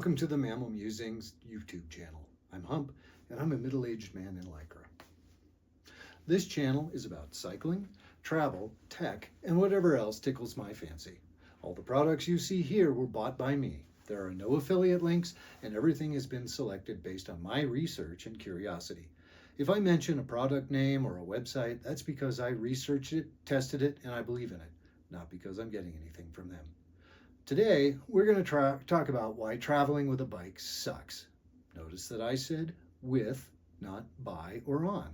welcome to the Mamil Musings YouTube channel. I'm Hump, and I'm a middle-aged man in Lycra. This channel is about cycling, travel, tech, and whatever else tickles my fancy. All the products you see here were bought by me. There are no affiliate links, and everything has been selected based on my research and curiosity. If I mention a product name or a website, that's because I researched it, tested it, and I believe in it, not because I'm getting anything from them. Today, we're going to talk about why traveling with a bike sucks. Notice that I said with, not by or on.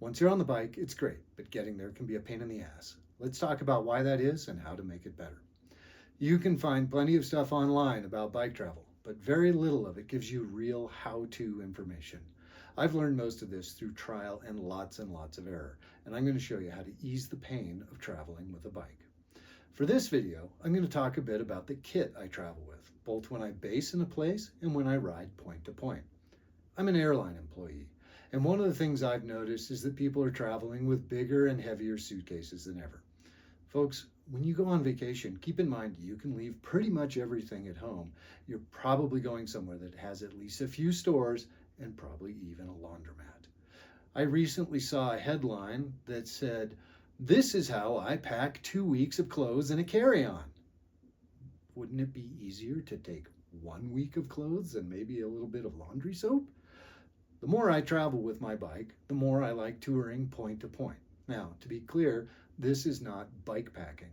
Once you're on the bike, it's great, but getting there can be a pain in the ass. Let's talk about why that is and how to make it better. You can find plenty of stuff online about bike travel, but very little of it gives you real how-to information. I've learned most of this through trial and lots of error, and I'm going to show you how to ease the pain of traveling with a bike. For this video, I'm going to talk a bit about the kit I travel with, both when I base in a place and when I ride point to point. I'm an airline employee, and one of the things I've noticed is that people are traveling with bigger and heavier suitcases than ever. Folks, when you go on vacation, keep in mind you can leave pretty much everything at home. You're probably going somewhere that has at least a few stores and probably even a laundromat. I recently saw a headline that said, "This is how I pack 2 weeks of clothes in a carry-on." Wouldn't it be easier to take 1 week of clothes and maybe a little bit of laundry soap? The more I travel with my bike, the more I like touring point to point. Now, to be clear, this is not bike packing.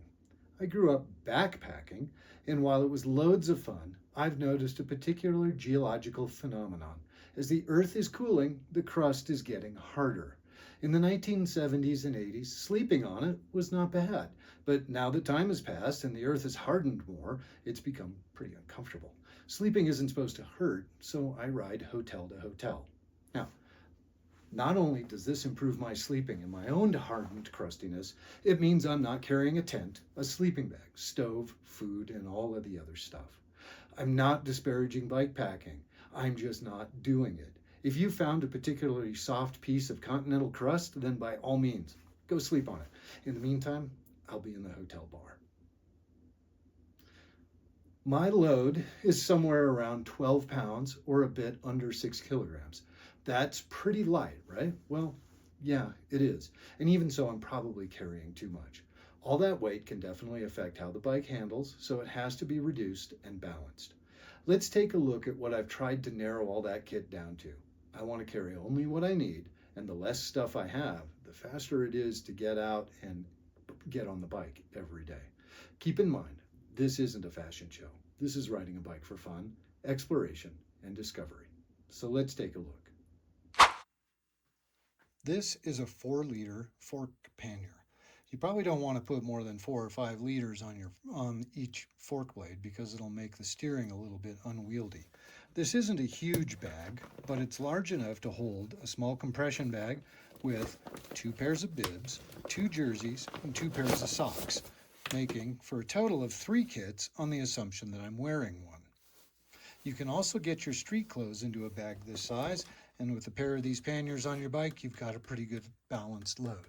I grew up backpacking, and while it was loads of fun, I've noticed a particular geological phenomenon. As the earth is cooling, the crust is getting harder. In the 1970s and 80s, sleeping on it was not bad. But now that time has passed and the earth has hardened more, it's become pretty uncomfortable. Sleeping isn't supposed to hurt, so I ride hotel to hotel. Now, not only does this improve my sleeping and my own hardened crustiness, it means I'm not carrying a tent, a sleeping bag, stove, food, and all of the other stuff. I'm not disparaging bike packing. I'm just not doing it. If you found a particularly soft piece of continental crust, then by all means, go sleep on it. In the meantime, I'll be in the hotel bar. My load is somewhere around 12 pounds or a bit under 6 kilograms. That's pretty light, right? Well, yeah, it is. And even so, I'm probably carrying too much. All that weight can definitely affect how the bike handles, so it has to be reduced and balanced. Let's take a look at what I've tried to narrow all that kit down to. I want to carry only what I need, and the less stuff I have, the faster it is to get out and get on the bike every day. Keep in mind, this isn't a fashion show. This is riding a bike for fun, exploration, and discovery. So let's take a look. This is a 4-liter fork pannier. You probably don't want to put more than 4 or 5 liters on each fork blade because it'll make the steering a little bit unwieldy. This isn't a huge bag, but it's large enough to hold a small compression bag with 2 pairs of bibs, 2 jerseys, and 2 pairs of socks, making for a total of 3 kits on the assumption that I'm wearing one. You can also get your street clothes into a bag this size, and with a pair of these panniers on your bike, you've got a pretty good balanced load.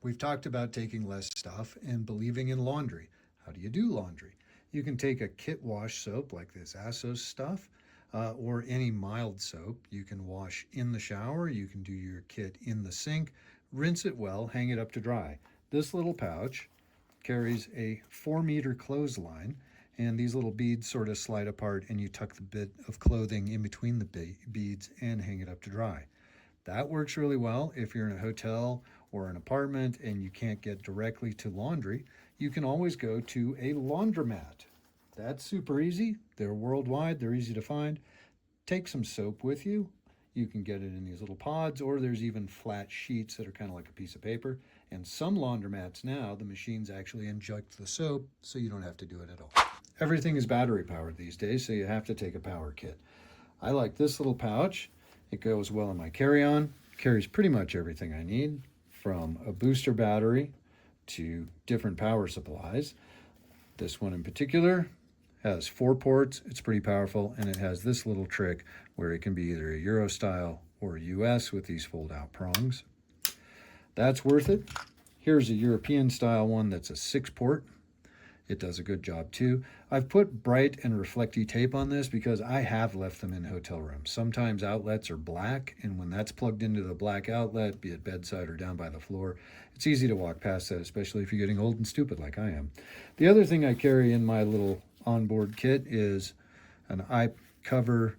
We've talked about taking less stuff and believing in laundry. How do you do laundry? You can take a kit wash soap like this Assos stuff or any mild soap. You can wash in the shower. You can do your kit in the sink. Rinse it well, hang it up to dry. This little pouch carries a 4-meter clothesline, and these little beads sort of slide apart, and you tuck the bit of clothing in between the beads and hang it up to dry. That works really well if you're in a hotel or an apartment and you can't get directly to laundry. You can always go to a laundromat. That's super easy. They're worldwide. They're easy to find. Take some soap with you. You can get it in these little pods, or there's even flat sheets that are kind of like a piece of paper. And some laundromats now, the machines actually inject the soap so you don't have to do it at all. Everything is battery powered these days, so you have to take a power kit. I like this little pouch. It goes well in my carry-on. Carries pretty much everything I need, from a booster battery to different power supplies. This one in particular has 4 ports. It's pretty powerful, and it has this little trick where it can be either a Euro style or a US with these fold-out prongs. That's worth it. Here's a European style one that's a 6-port. It does a good job too. I've put bright and reflecty tape on this because I have left them in hotel rooms. Sometimes outlets are black, and when that's plugged into the black outlet, be it bedside or down by the floor, it's easy to walk past that, especially if you're getting old and stupid like I am. The other thing I carry in my little onboard kit is an eye cover,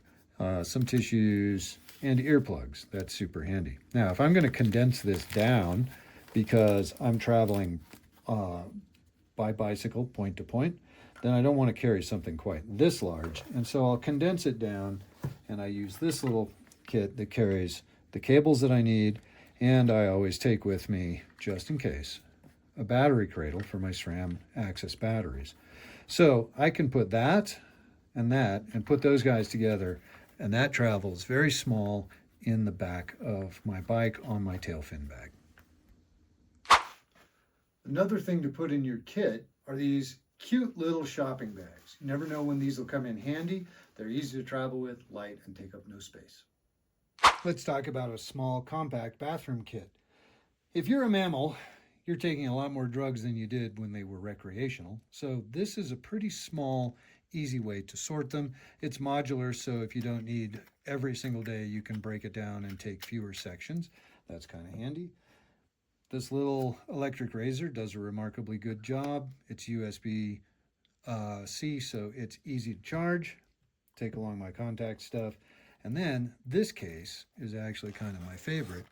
some tissues, and earplugs. That's super handy. Now, if I'm going to condense this down because I'm traveling by bicycle point to point, then I don't want to carry something quite this large. And so I'll condense it down, and I use this little kit that carries the cables that I need, and I always take with me, just in case, a battery cradle for my SRAM Access batteries. So I can put that and put those guys together, and that travels very small in the back of my bike on my tail fin bag. Another thing to put in your kit are these cute little shopping bags. You never know when these will come in handy. They're easy to travel with, light, and take up no space. Let's talk about a small, compact bathroom kit. If you're a mammal, you're taking a lot more drugs than you did when they were recreational. So this is a pretty small, easy way to sort them. It's modular, so if you don't need every single day, you can break it down and take fewer sections. That's kind of handy. This little electric razor does a remarkably good job. It's USB-C, so it's easy to charge. Take along my contact stuff. And then this case is actually kind of my favorite.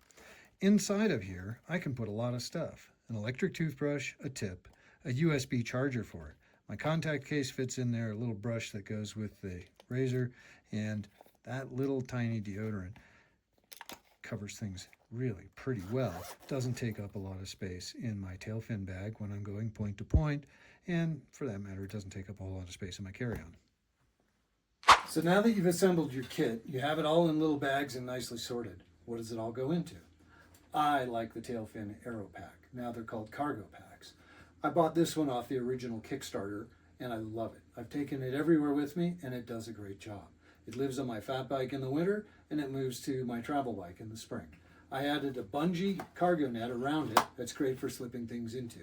Inside of here, I can put a lot of stuff. An electric toothbrush, a tip, a USB charger for it. My contact case fits in there, a little brush that goes with the razor, and that little tiny deodorant covers things really pretty well. Doesn't take up a lot of space in my tail fin bag when I'm going point to point, and for that matter, it doesn't take up a whole lot of space in my carry-on. So now that you've assembled your kit, you have it all in little bags and nicely sorted. What does it all go into? I like the tail fin Aero Pack. Now they're called cargo packs. I bought this one off the original Kickstarter, and I love it. I've taken it everywhere with me, and it does a great job. It lives on my fat bike in the winter, and it moves to my travel bike in the spring. I added a bungee cargo net around it that's great for slipping things into.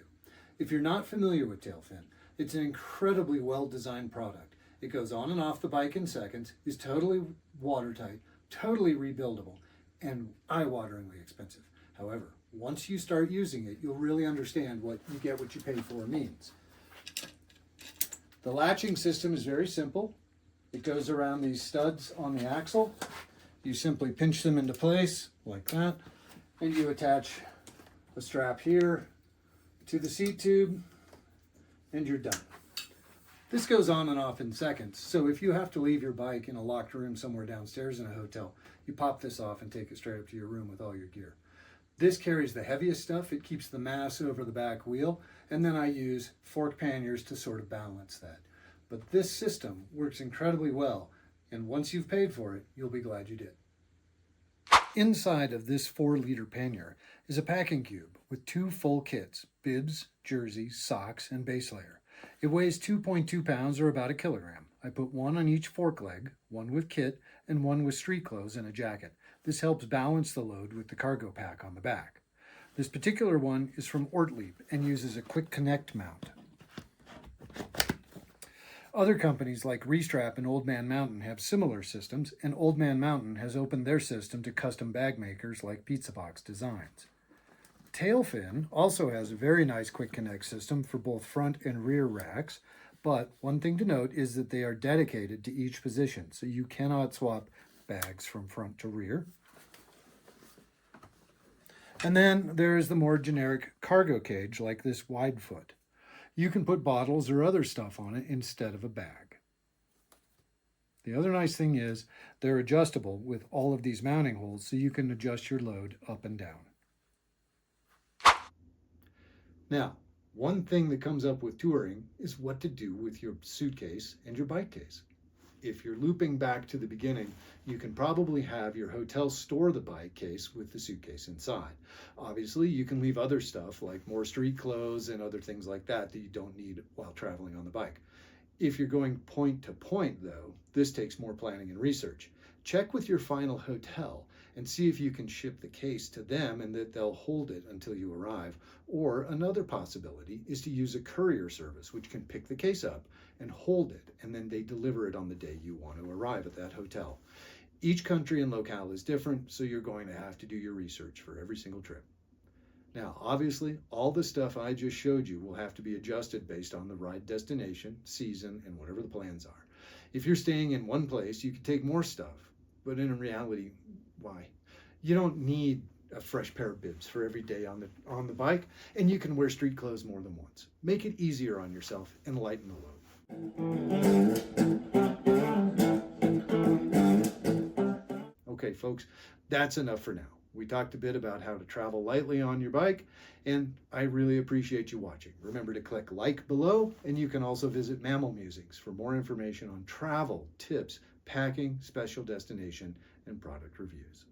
If you're not familiar with Tailfin, it's an incredibly well-designed product. It goes on and off the bike in seconds, is totally watertight, totally rebuildable, and eye-wateringly expensive. However, once you start using it, you'll really understand what you get what you pay for means. The latching system is very simple. It goes around these studs on the axle. You simply pinch them into place like that, and you attach a strap here to the seat tube, and you're done. This goes on and off in seconds, so if you have to leave your bike in a locked room somewhere downstairs in a hotel, you pop this off and take it straight up to your room with all your gear. This carries the heaviest stuff. It keeps the mass over the back wheel, and then I use fork panniers to sort of balance that. But this system works incredibly well, and once you've paid for it, you'll be glad you did. Inside of this 4-liter pannier is a packing cube with 2 full kits: bibs, jerseys, socks, and base layer. It weighs 2.2 pounds or about a kilogram. I put one on each fork leg, one with kit, and one with street clothes and a jacket. This helps balance the load with the cargo pack on the back. This particular one is from Ortlieb and uses a quick connect mount. Other companies like Restrap and Old Man Mountain have similar systems, and Old Man Mountain has opened their system to custom bag makers like Pizza Box Designs. Tailfin also has a very nice quick connect system for both front and rear racks, but one thing to note is that they are dedicated to each position, so you cannot swap bags from front to rear. And then there is the more generic cargo cage like this wide foot. You can put bottles or other stuff on it instead of a bag. The other nice thing is they're adjustable with all of these mounting holes, so you can adjust your load up and down. Now, one thing that comes up with touring is what to do with your suitcase and your bike case. If you're looping back to the beginning, you can probably have your hotel store the bike case with the suitcase inside. Obviously, you can leave other stuff like more street clothes and other things like that that you don't need while traveling on the bike. If you're going point to point, though, this takes more planning and research. Check with your final hotel and see if you can ship the case to them and that they'll hold it until you arrive. Or another possibility is to use a courier service, which can pick the case up and hold it, and then they deliver it on the day you want to arrive at that hotel. Each country and locale is different, so you're going to have to do your research for every single trip. Now, obviously, all the stuff I just showed you will have to be adjusted based on the ride destination, season, and whatever the plans are. If you're staying in one place, you can take more stuff, but in reality, why? You don't need a fresh pair of bibs for every day on the bike, and you can wear street clothes more than once. Make it easier on yourself and lighten the load. Okay, folks, that's enough for now. We talked a bit about how to travel lightly on your bike, and I really appreciate you watching. Remember to click like below, and you can also visit Mamil Musings for more information on travel, tips, packing, special destination, and product reviews.